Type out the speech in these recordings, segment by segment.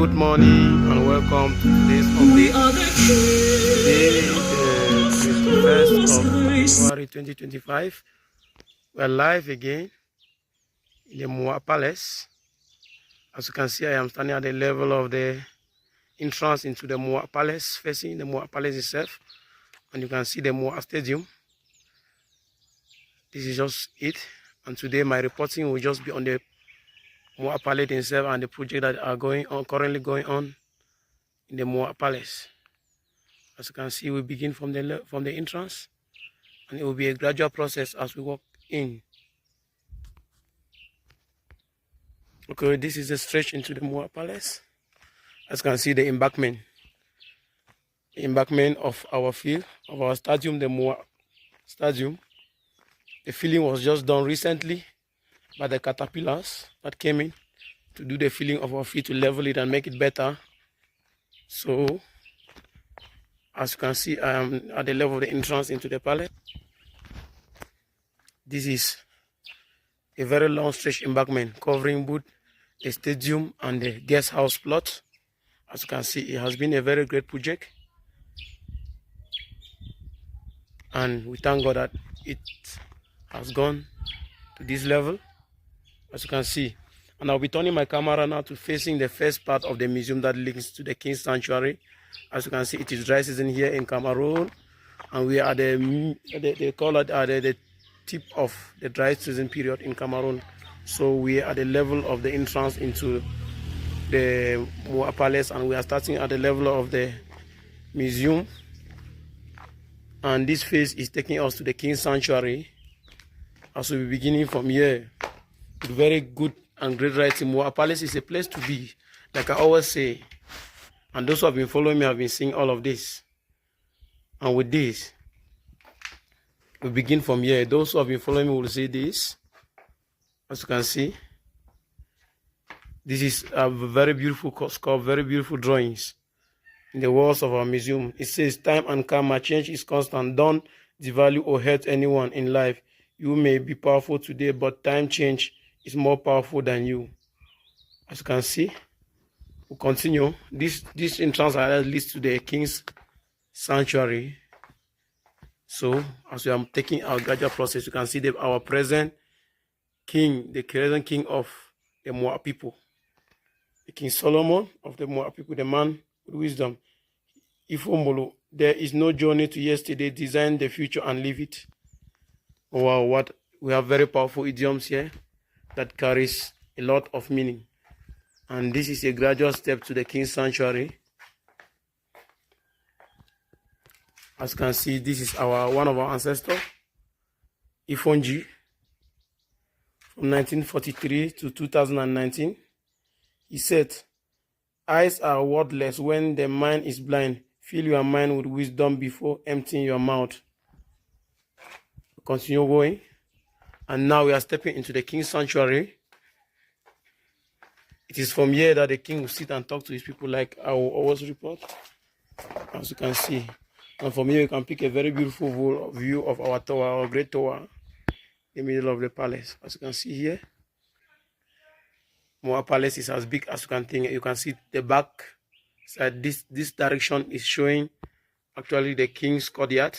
good morning and welcome to today's update. Today is the 21st of February 2025. We are live again in the Muwah Palace. As you can see, I am standing at the level of the entrance into the Muwah Palace, facing the Muwah Palace itself. And you can see the Muwah Stadium. This is just it. And today my reporting will just be on the Muwah Palace itself and the project that are currently going on in the Muwah Palace. As you can see, we begin from the entrance, and it will be a gradual process as we walk in. Okay, this is the stretch into the Muwah Palace. As you can see, the embankment of our field, of our stadium, the Muwah Stadium. The filling was just done recently by the caterpillars that came in to do the filling of our field, to level it and make it better. So, as you can see, I am at the level of the entrance into the palace. This is a very long stretch embankment covering both the stadium and the guest house plot. As you can see, it has been a very great project, and we thank God that it has gone to this level, as you can see. And I'll be turning my camera now to facing the first part of the museum that links to the King's Sanctuary. As you can see, it is dry season here in Cameroon, and we are the tip of the dry season period in Cameroon. So we are at the level of the entrance into the Muwah Palace, and we are starting at the level of the museum. And this phase is taking us to the King's Sanctuary. As we'll be beginning from here, with very good and great writing. Muwah Palace is a place to be, like I always say. And those who have been following me have been seeing all of this. And with this, we begin from here. Those who have been following me will see this. As you can see, this is a very beautiful sculpture, very beautiful drawings in the walls of our museum. It says, "Time and karma, change is constant. Don't devalue or hurt anyone in life. You may be powerful today, but time change is more powerful than you." As you can see, we'll continue. This entrance leads to the King's Sanctuary. So, as we are taking our gradual process, you can see our present king, the present king of the Muwah people, the King Solomon of the Muwah people, the man with wisdom. Ifombolo, there is no journey to yesterday. Design the future and live it. Wow, what we have very powerful idioms here that carries a lot of meaning. And this is a gradual step to the King's Sanctuary. As you can see, this is one of our ancestors, Ifonji, from 1943 to 2019. He said, "Eyes are worthless when the mind is blind. Fill your mind with wisdom before emptying your mouth." Continue going. And now we are stepping into the King's Sanctuary. It is from here that the king will sit and talk to his people, like I will always report, as you can see. And from here you can pick a very beautiful view of our tower, our great tower, in the middle of the palace. As you can see here, Muwah Palace is as big as you can think. You can see the back side. This direction is showing actually the king's courtyard,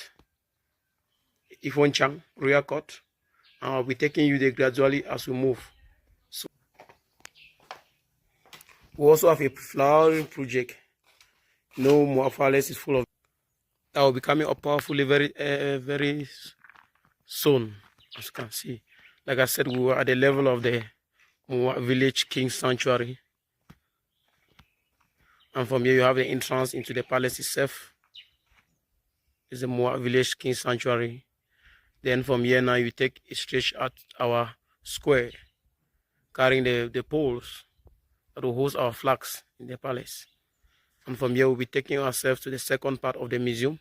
Ifon Chang Royal Court. And I'll be taking you there gradually as we move. So we also have a flowering project. Muwah Palace is full of that will be coming up powerfully very soon. As you can see, like I said, we were at the level of the Muwah Village King's Sanctuary, and from here you have the entrance into the palace itself. It's the Muwah Village King's Sanctuary. Then from here now you take a stretch at our square, carrying the poles that will host our flags in the palace. And from here we'll be taking ourselves to the second part of the museum.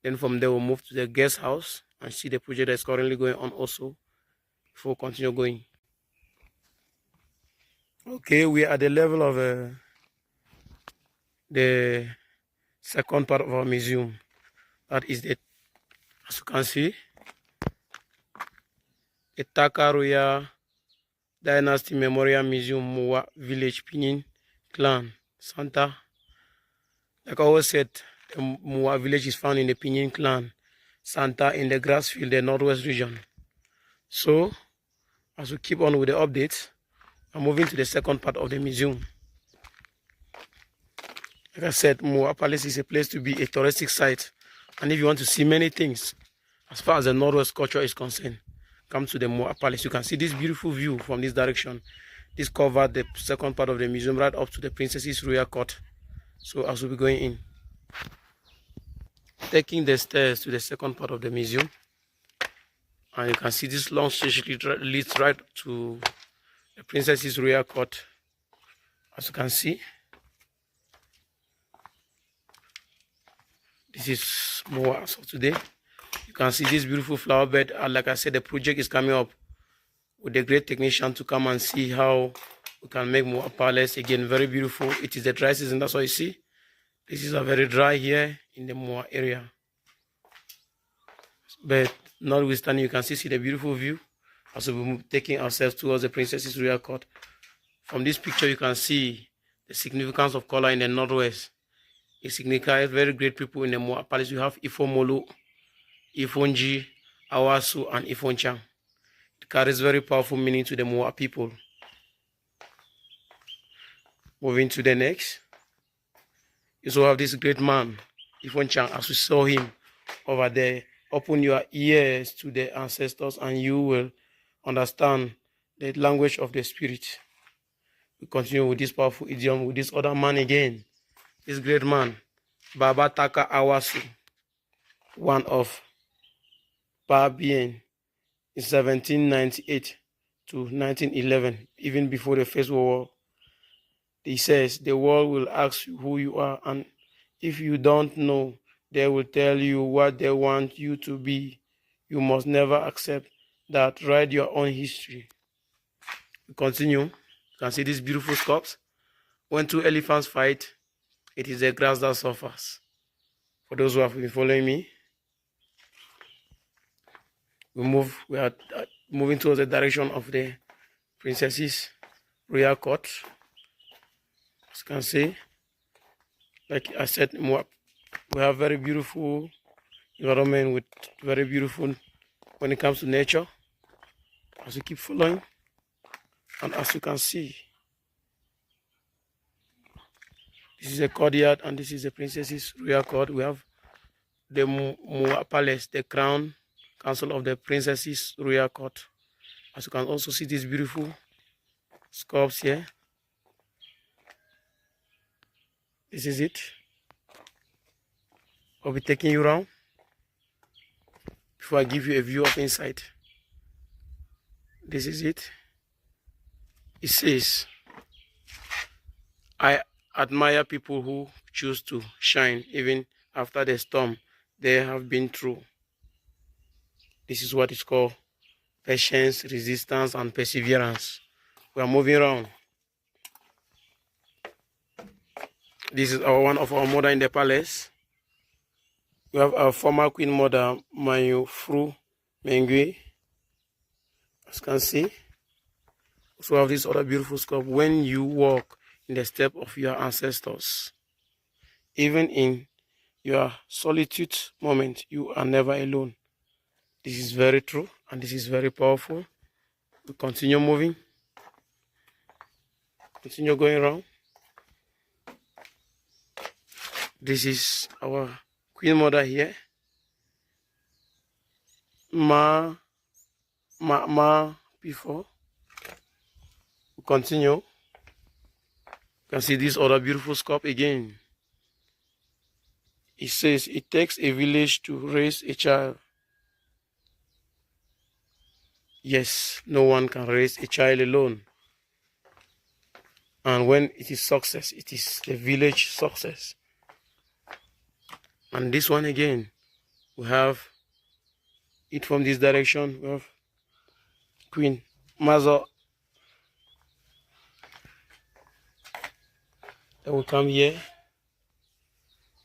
Then from there we'll move to the guest house and see the project that's currently going on also, before we continue going. Okay, we are at the level of the second part of our museum. That is as you can see, the Taka Royal Dynasty Memorial Museum, Muwah Village, Pinin, clan, Santa. Like I always said, the Muwah village is found in the Pinyin clan, Santa in the Grassfield, the northwest region. So, as we keep on with the updates, I'm moving to the second part of the museum. Like I said, Muwah Palace is a place to be, a touristic site. And if you want to see many things, as far as the northwest culture is concerned, come to the Muwah Palace. You can see this beautiful view from this direction. This covered the second part of the museum right up to the Princess's Royal Court. So as we'll be going in, taking the stairs to the second part of the museum, and you can see this long stage leads right to the Princess's Royal Court. As you can see, this is Muwah. So today, you can see this beautiful flower bed. And like I said, the project is coming up with a great technician to come and see how we can make Muwah Palace again very beautiful. It is the dry season, that's why you see. This is a very dry here in the Muwah area. But notwithstanding, you can still see the beautiful view as we're taking ourselves towards the Princess's Royal Court. From this picture, you can see the significance of color in the northwest. It signifies very great people in the Muwah Palace. You have Ifomolo, Ifonji, Awasu, and Ifonchang. It carries very powerful meaning to the Muwah people. Moving to the next. You also have this great man, Ifonchang, as we saw him over there. Open your ears to the ancestors and you will understand the language of the spirit. We continue with this powerful idiom with this other man again. This great man, Baba Taka Awasu, one of Babien in 1798 to 1911, even before the First World War. He says, the world will ask you who you are, and if you don't know, they will tell you what they want you to be. You must never accept that. Write your own history. We continue. You can see these beautiful sculpts. When two elephants fight, it is the grass that suffers. For those who have been following me, we are moving towards the direction of the Princess's Royal Court. As you can see, like I said, we have very beautiful environment with very beautiful when it comes to nature. As you keep following, and as you can see, this is a courtyard and this is the Princess's Royal Court. We have the Muwah Palace, the crown council of the Princess's Royal Court. As you can also see these beautiful sculpts here. This is it. I'll be taking you around before I give you a view of inside. This is it. It says, I admire people who choose to shine even after the storm they have been through. This is what is called patience, resistance, and perseverance. We are moving around. This is one of our mother in the palace. We have our former Queen Mother, Mayu Fru Mengwe. As you can see. Also have this other beautiful sculpture. When you walk in the step of your ancestors, even in your solitude moment, you are never alone. This is very true and this is very powerful. We continue moving. Continue going around. This is our Queen Mother here. Ma before. We continue. You can see this other beautiful sculpture again. It says, it takes a village to raise a child. Yes, no one can raise a child alone. And when it is success, it is the village success. And this one again, we have it from this direction. We have Queen Mother. Then we come here.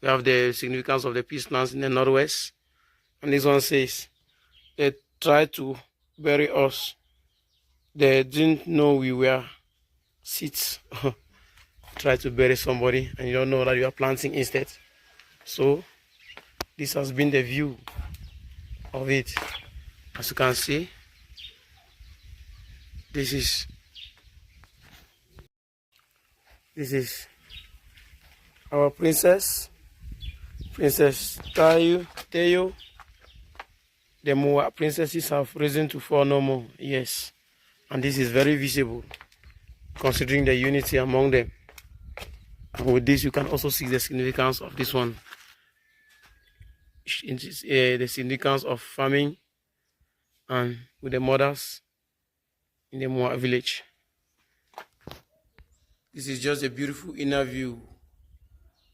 We have the significance of the peace plants in the northwest. And this one says, they tried to bury us. They didn't know we were seeds. try to bury somebody and you don't know that you are planting instead. So this has been the view of it. As you can see, this is our Princess Teo. The Muwah princesses have risen to 4 no more. Yes, and this is very visible considering the unity among them. And with this, you can also see the significance of this one. The significance of farming and with the mothers in the Muwah village. This is just a beautiful inner view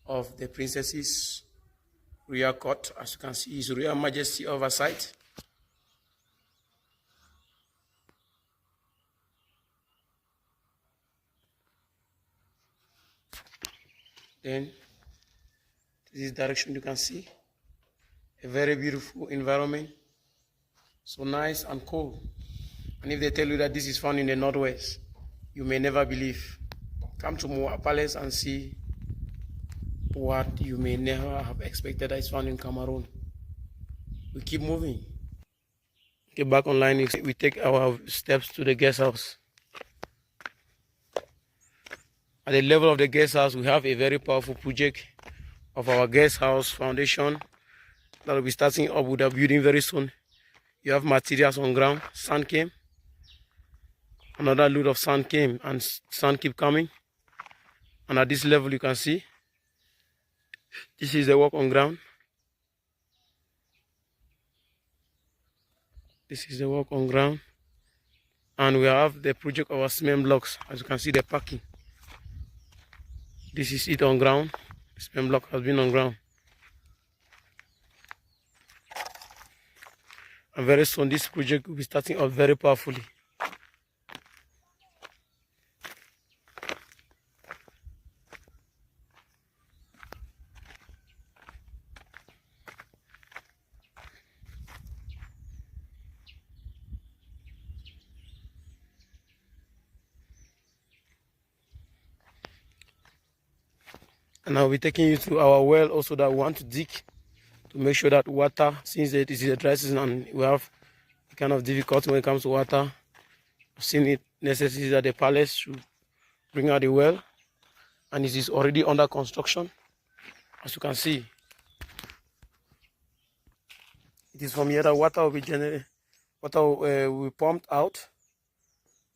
of the princess's rear court. As you can see, His Royal Majesty oversight. Then this direction you can see a very beautiful environment, so nice and cool. And if they tell you that this is found in the northwest, you may never believe. Come to Muwah Palace and see what you may never have expected that is found in Cameroon. We keep moving. Get back online. We take our steps to the guest house. At the level of the guest house, we have a very powerful project of our guest house foundation that will be starting up with a building very soon. You have materials on ground. Sand came. Another load of sand came, and sand keep coming. And at this level, you can see this is the work on ground. This is the work on ground. And we have the project of our cement blocks. As you can see, the packing. This is it on ground. The cement block has been on ground. And very soon, this project will be starting up very powerfully. And I'll be taking you to our well also that we want to dig to make sure that water, since it is the dry season and we have a kind of difficulty when it comes to water, I've seen it necessary that the palace should bring out the well, and it is already under construction. As you can see, it is from here that water will be generated, water will be pumped out.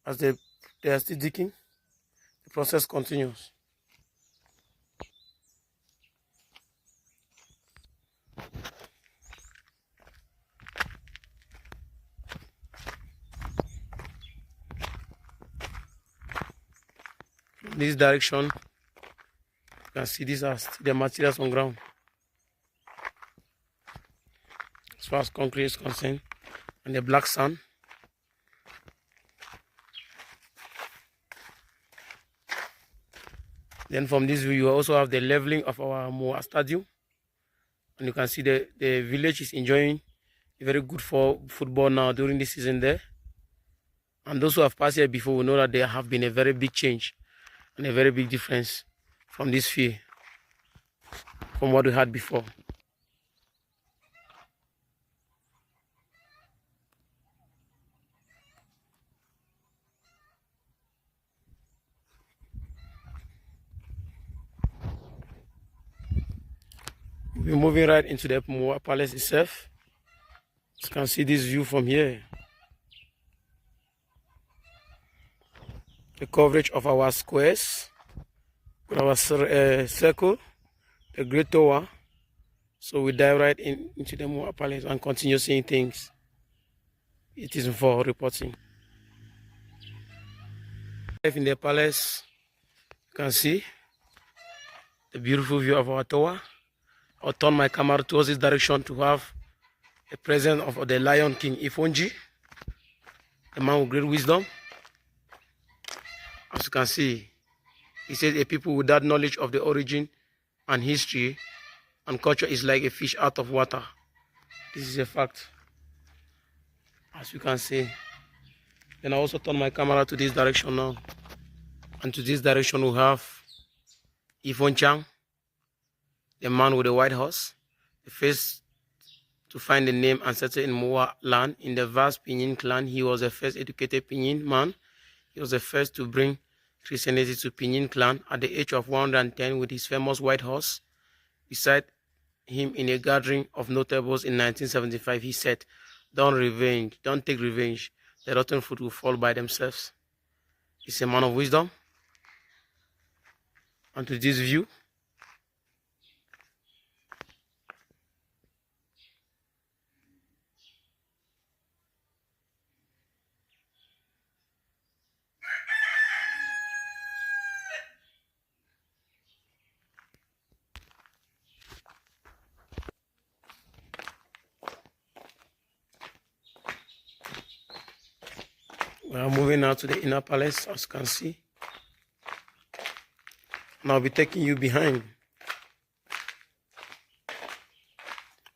As they are still digging, the process continues. From this direction, you can see these are the materials on ground. As far as concrete is concerned, and the black sand. Then from this view, you also have the leveling of our Muwah Stadium. And you can see the village is enjoying a very good football now during this season there. And those who have passed here before will know that there have been a very big change and a very big difference from this field, from what we had before. We're moving right into the Muwah Palace itself. You can see this view from here. The coverage of our squares, with our circle, the great tower. So we dive right into the Muwah Palace and continue seeing things. It is for reporting. In the palace, you can see the beautiful view of our tower. I'll turn my camera towards this direction to have a presence of the Lion King Ifonji, the man with great wisdom. As you can see, he says a people without knowledge of the origin and history and culture is like a fish out of water. This is a fact, as you can see. Then I also turn my camera to this direction now. And to this direction we have Yvonne Chang, the man with the white horse, the first to find the name ancestor in Muwah land. In the vast Pinyin clan, he was the first educated Pinyin man. He was the first to bring Christianity to Pinyin clan at the age of 110 with his famous white horse. Beside him in a gathering of notables in 1975, he said, don't take revenge. The rotten fruit will fall by themselves. He's a man of wisdom. And to this view, we are moving now to the inner palace, as you can see. And I'll be taking you behind.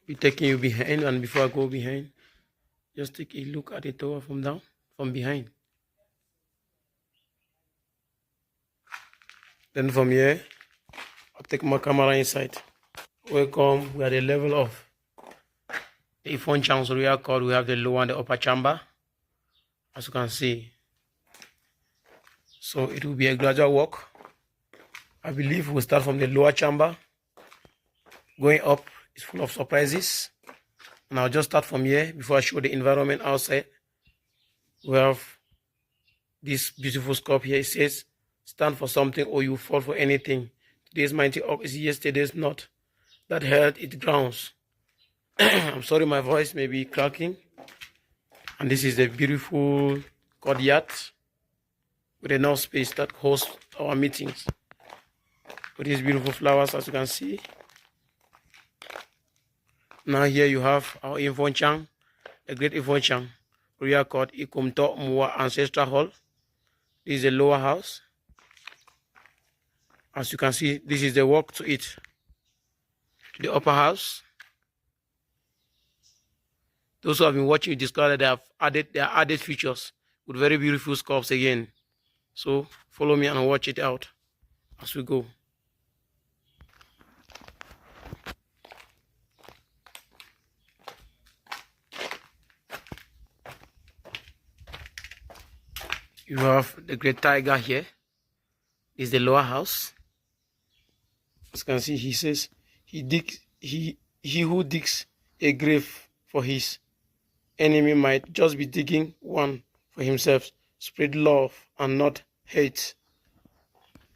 And before I go behind, just take a look at the tower from behind. Then from here, I'll take my camera inside. Welcome. We are at the level of the Yvonne Chang's royal court. We have the lower and the upper chamber, as you can see. So it will be a gradual walk. I believe we'll start from the lower chamber. Going up is full of surprises. And I'll just start from here before I show the environment outside. We have this beautiful sculpture here. It says, stand for something or you fall for anything. Today's mighty oak is yesterday's knot that held its grounds. I'm sorry, my voice may be cracking. And this is the beautiful courtyard with enough space that hosts our meetings. With these beautiful flowers, as you can see. Now here you have our Yvonne Chang, the great Yvonne Chang, royal court, Ikumto Muwah Ancestral Hall. This is the lower house. As you can see, this is the walk to it. The upper house. Those who have been watching, you discover that there are added features with very beautiful sculpts again. So follow me and watch it out as we go. You have the great tiger here. This is the lower house. As you can see, he says, he who digs a grave for his enemy might just be digging one for himself. Spread love and not hate.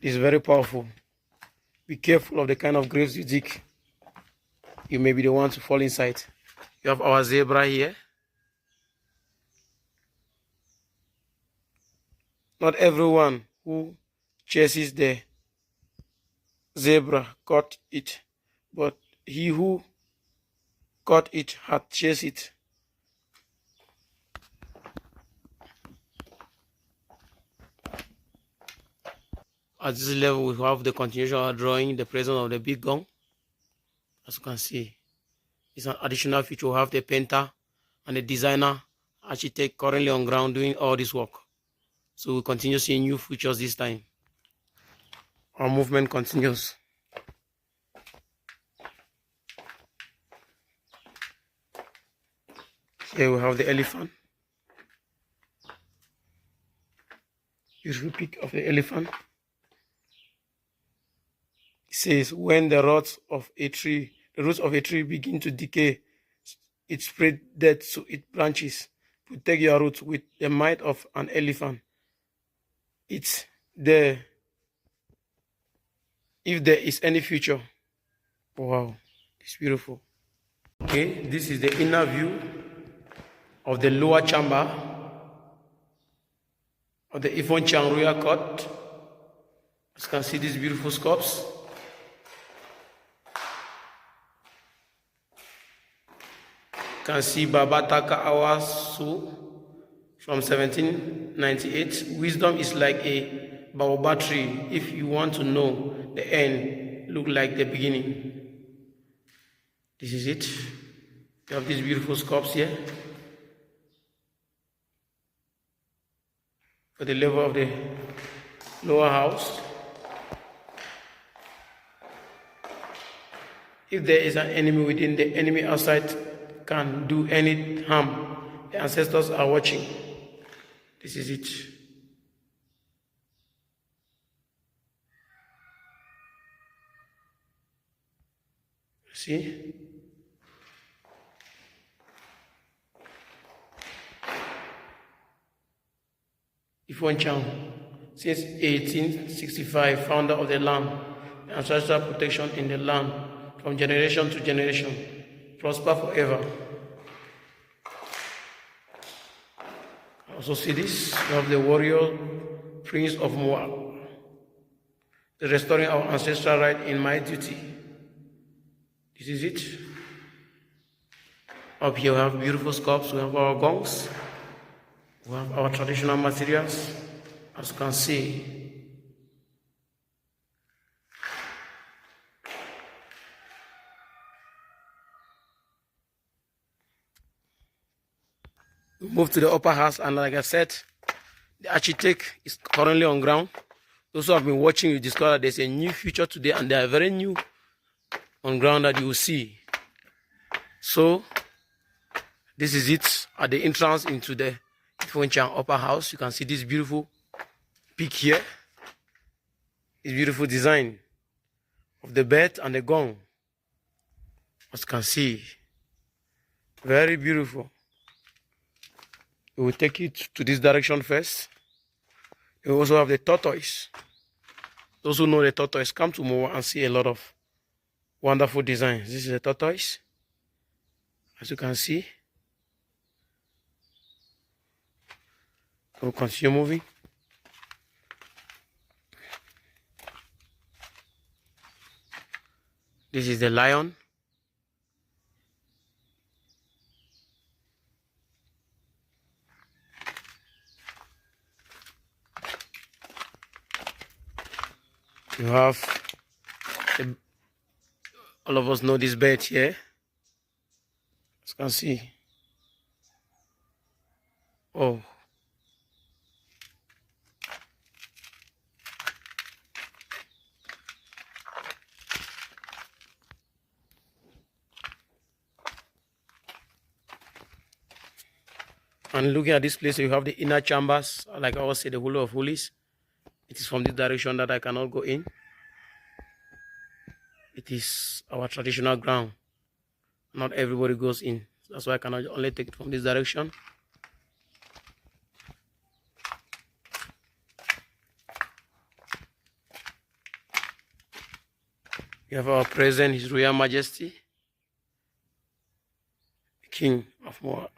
This is very powerful. Be careful of the kind of graves you dig. You may be the one to fall inside. You have our zebra here. Not everyone who chases the zebra caught it, but he who caught it had chased it. At this level, we have the continuation of our drawing, the presence of the big gong. As you can see, it's an additional feature. We have the painter and the designer, architect currently on ground doing all this work. So we'll continue seeing new features this time. Our movement continues. Here we have the elephant. Beautiful pic of the elephant. It says, when the roots of a tree begin to decay, it spreads death to its branches. Protect your roots with the might of an elephant. It's there. If there is any future. Wow, it's beautiful. Okay, this is the inner view of the lower chamber of the Yvonne Chang Royal Court. As you can see, these beautiful sculpts. You can see Babataka Awasu from 1798. Wisdom is like a baobab tree. If you want to know the end, look like the beginning. This is it. You have these beautiful sculpts here. For the level of the lower house. If there is an enemy within, the enemy outside can do any harm. The ancestors are watching. This is it. See? Ifon since 1865, founder of the land, ancestral protection in the land from generation to generation, prosper forever. Also see this, we have the warrior prince of Muwah, the restoring our ancestral right in my duty. This is it. Up here we have beautiful sculpts, we have our gongs, we have our traditional materials, as you can see. We move to the upper house, and like I said, the architect is currently on ground. Those who have been watching, you discover that there's a new feature today, and they are very new on ground that you will see. So this is it at the entrance into the Ifon upper house. You can see this beautiful peak here. This beautiful design of the bed and the gong. As you can see, very beautiful. We will take it to this direction first. We also have the tortoise. Those who know the tortoise, come to Muwah and see a lot of wonderful designs. This is a tortoise, as you can see. We'll continue moving. This is the lion. You have all of us know this bird here. As you can see. Oh. And looking at this place, you have the inner chambers, like I always say, the Holy of Holies. It is from this direction that I cannot go in. It is our traditional ground. Not everybody goes in. That's why I cannot only take it from this direction. We have our President, His Royal Majesty, the King of Muwah.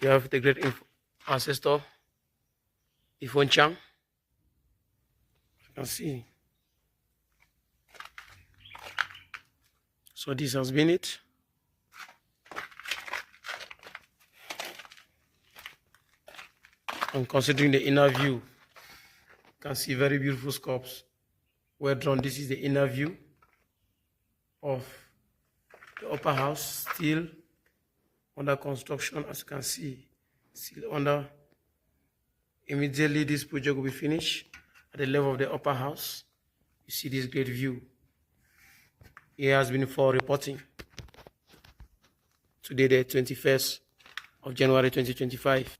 We have the great ancestor, Ifon. You can see. So this has been it. And considering the inner view, you can see very beautiful sculpts. Well drawn. This is the inner view of the upper house, still under construction, as you can see. Still under. Immediately this project will be finished at the level of the upper house. You see this great view. It has been for reporting. Today, the 21st of January 2025.